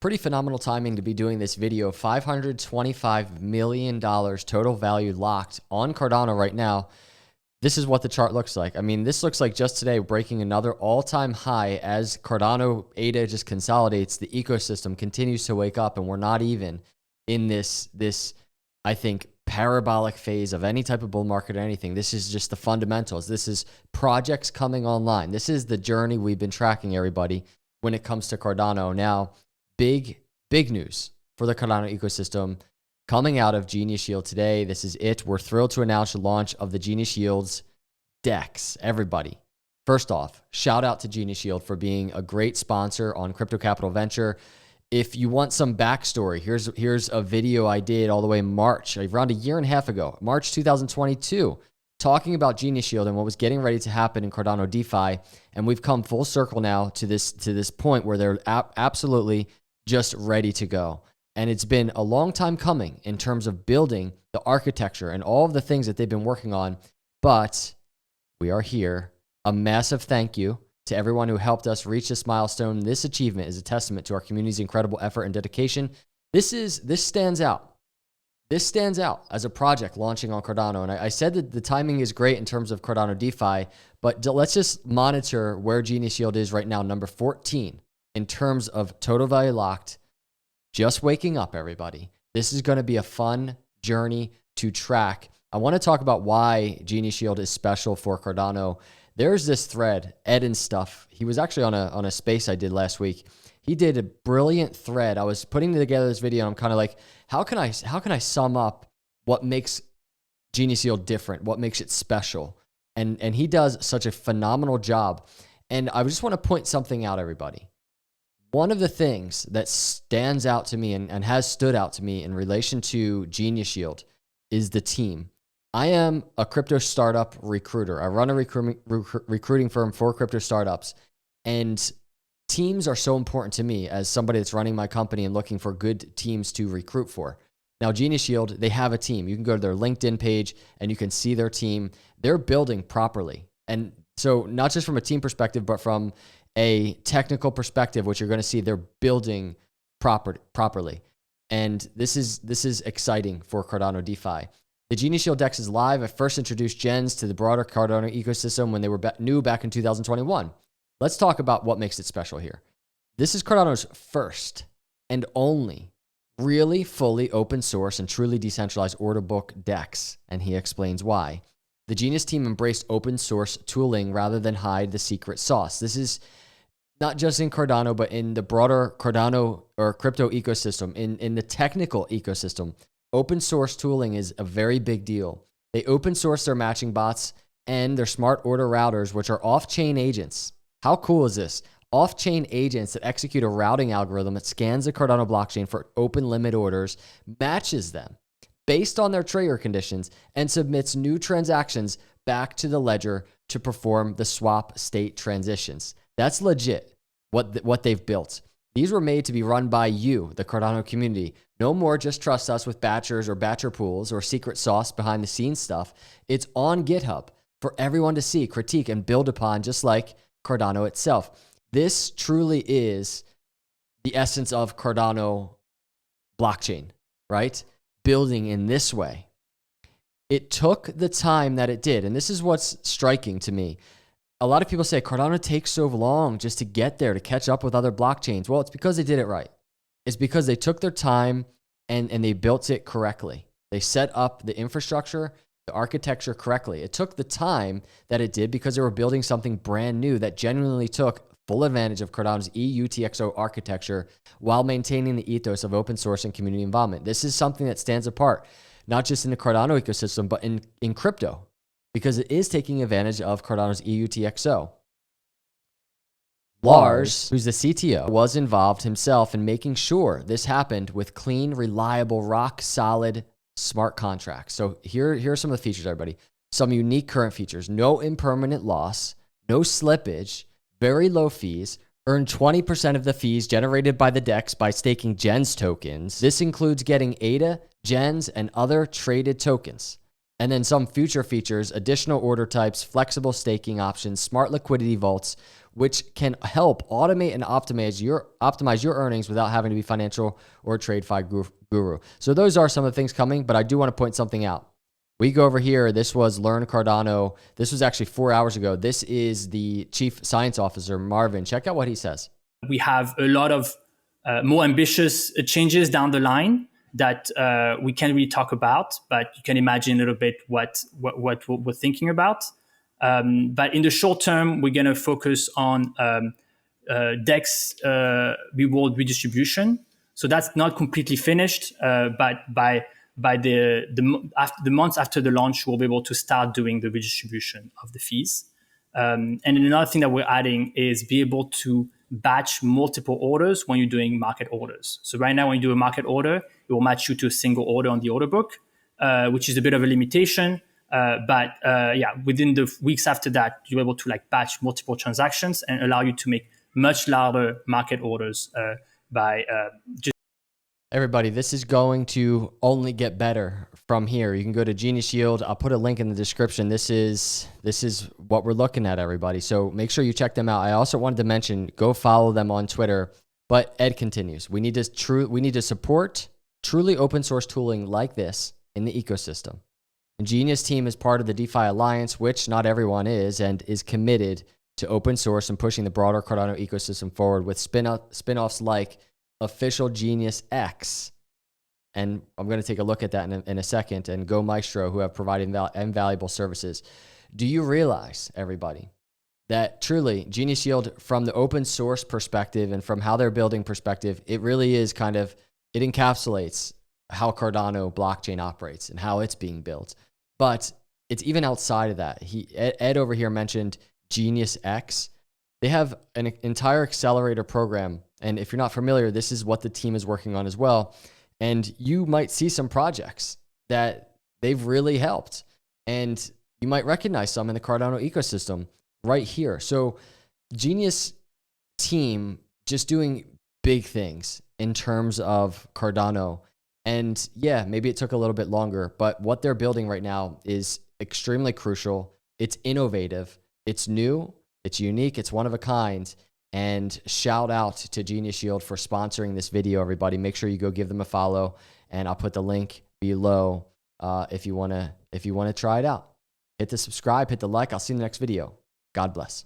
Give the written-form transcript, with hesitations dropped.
Pretty phenomenal timing to be doing this video. $525 million total value locked on Cardano right now. This is what the chart looks like. I mean, this looks like just today breaking another all-time high as Cardano ADA just consolidates. The ecosystem continues to wake up, and we're not even in this I think, parabolic phase of any type of bull market or anything. This is just the fundamentals. This is projects coming online. This is the journey we've been tracking, everybody, when it comes to Cardano. Now, big news for the Cardano ecosystem coming out of Genius Yield today. This is it. We're thrilled to announce the launch of the Genius Yield's DEX. Everybody, first off, shout out to Genius Yield for being a great sponsor on Crypto Capital Venture. If you want some backstory, here's a video I did all the way in March, around a year and a half ago, March 2022, talking about Genius Yield and what was getting ready to happen in Cardano DeFi. And we've come full circle now to this point where they're absolutely just ready to go. And it's been a long time coming in terms of building the architecture and all of the things that they've been working on. But we are here. A massive thank you to everyone who helped us reach this milestone. This achievement is a testament to our community's incredible effort and dedication. This stands out. This stands out as a project launching on Cardano. And I said that the timing is great in terms of Cardano DeFi, but let's just monitor where Genius Yield is right now, number 14 in terms of total value locked. Just waking up, everybody. This is going to be a fun journey to track. I want to talk about why Genius Yield is special for Cardano. There's this thread, Ed and Stuff. He was actually on a space I did last week. He did a brilliant thread. I was putting together this video, and I'm kind of like, how can I sum up what makes Genius Yield different? What makes it special? And he does such a phenomenal job. And I just want to point something out, everybody. One of the things that stands out to me and has stood out to me in relation to Genius Yield is the team. I am a crypto startup recruiter. I run a recruiting firm for crypto startups, and teams are so important to me as somebody that's running my company and looking for good teams to recruit for. Now, Genius Yield, they have a team. You can go to their LinkedIn page and you can see their team. They're building properly. And so not just from a team perspective, but from a technical perspective, which you're going to see they're building properly. And this is exciting for Cardano DeFi. The Genius Yield DEX is live. I first introduced gens to the broader Cardano ecosystem when they were new back in 2021. Let's talk about what makes it special here. This is Cardano's first and only really fully open source and truly decentralized order book DEX, and he explains why. The Genius team embraced open source tooling rather than hide the secret sauce. This is not just in Cardano, but in the broader Cardano or crypto ecosystem, in the technical ecosystem. Open source tooling is a very big deal. They open source their matching bots and their smart order routers, which are off-chain agents. How cool is this? Off-chain agents that execute a routing algorithm that scans the Cardano blockchain for open limit orders, matches them based on their trigger conditions, and submits new transactions back to the ledger to perform the swap state transitions. That's legit, what they've built. These were made to be run by you, the Cardano community. No more just trust us with batchers or batcher pools or secret sauce behind the scenes stuff. It's on GitHub for everyone to see, critique, and build upon, just like Cardano itself. This truly is the essence of Cardano blockchain, right? Building in this way. It took the time that it did, and this is what's striking to me. A lot of people say Cardano takes so long just to get there, to catch up with other blockchains. Well, it's because they did it right. It's because they took their time and they built it correctly. They set up the infrastructure, the architecture correctly. It took the time that it did because they were building something brand new that genuinely took full advantage of Cardano's EUTXO architecture while maintaining the ethos of open source and community involvement. This is something that stands apart, not just in the Cardano ecosystem, but in crypto, because it is taking advantage of Cardano's EUTXO. Lars, who's the CTO, was involved himself in making sure this happened with clean, reliable, rock-solid smart contracts. So here are some of the features, everybody. Some unique current features. No impermanent loss, no slippage, very low fees. Earn 20% of the fees generated by the DEX by staking GENS tokens. This includes getting ADA, GENS, and other traded tokens. And then some future features, additional order types, flexible staking options, smart liquidity vaults, which can help automate and optimize your earnings without having to be financial or TradeFi guru. So those are some of the things coming, but I do want to point something out. We go over here. This was Learn Cardano. This was actually 4 hours ago. This is the Chief Science Officer, Marvin. Check out what he says. We have a lot of more ambitious changes down the line that we can't really talk about, but you can imagine a little bit what we're thinking about. But in the short term, we're going to focus on DEX reward redistribution. So that's not completely finished, but by the months after the launch, we'll be able to start doing the redistribution of the fees. And then another thing that we're adding is be able to batch multiple orders when you're doing market orders. So right now, when you do a market order, it will match you to a single order on the order book, which is a bit of a limitation. But within the weeks after that, you're able to batch multiple transactions and allow you to make much larger market orders by just. Everybody, this is going to only get better from here. You can go to Genius Yield. I'll put a link in the description. This is what we're looking at, everybody. So make sure you check them out. I also wanted to mention, go follow them on Twitter. But Ed continues. We need to support truly open source tooling like this in the ecosystem. And Genius team is part of the DeFi Alliance, which not everyone is, and is committed to open source and pushing the broader Cardano ecosystem forward with spin-offs like Official Genius X. And I'm going to take a look at that in a second, and Go Maestro, who have provided invaluable services. Do you realize, everybody, that truly Genius Yield, from the open source perspective and from how they're building perspective, it really is it encapsulates how Cardano blockchain operates and how it's being built. But it's even outside of that. Ed over here mentioned Genius X. They have an entire accelerator program. And if you're not familiar, this is what the team is working on as well. And you might see some projects that they've really helped. And you might recognize some in the Cardano ecosystem right here. So Genius team just doing big things in terms of Cardano. And yeah, maybe it took a little bit longer, but what they're building right now is extremely crucial. It's innovative. It's new. It's unique. It's one of a kind. And shout out to Genius Yield for sponsoring this video, everybody. Make sure you go give them a follow, and I'll put the link below if you wanna try it out. Hit the subscribe, hit the like. I'll see you in the next video. God bless.